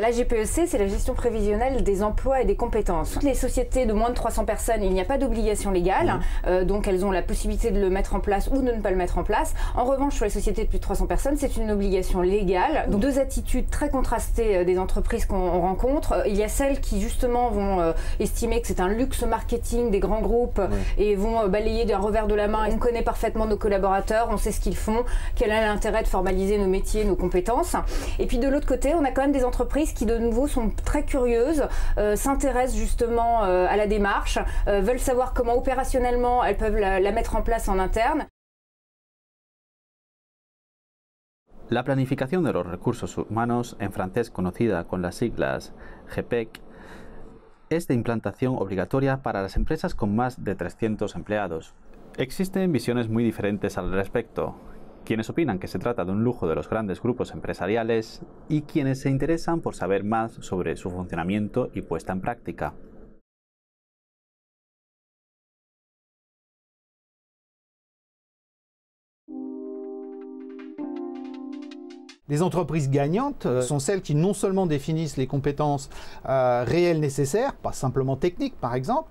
La GPEC, c'est la gestion prévisionnelle des emplois et des compétences. Toutes les sociétés de moins de 300 personnes, il n'y a pas d'obligation légale, donc elles ont la possibilité de le mettre en place ou de ne pas le mettre en place. En revanche, sur les sociétés de plus de 300 personnes, c'est une obligation légale. Donc deux attitudes très contrastées des entreprises qu'on rencontre. Il y a celles qui justement vont estimer que c'est un luxe marketing des grands groupes et vont balayer d'un revers de la main. On connaît parfaitement nos collaborateurs, on sait ce qu'ils font, quel est l'intérêt de formaliser nos métiers, nos compétences. Et puis de l'autre côté, on a quand même des entreprises qui de nouveau sont très curieuses, s'intéressent justement à la démarche, veulent savoir comment opérationnellement elles peuvent la mettre en place en interne. La planificación de los recursos humanos, en francés conocida con las siglas GPEC, es de implantación obligatoria para las empresas con más de 300 empleados. Existen visiones muy diferentes al respecto. Quienes opinan que se trata de un lujo de los grandes grupos empresariales y quienes se interesan por saber más sobre su funcionamiento y puesta en práctica. Les entreprises gagnantes sont celles qui non seulement définissent les compétences réelles nécessaires, pas simplement techniques par exemple,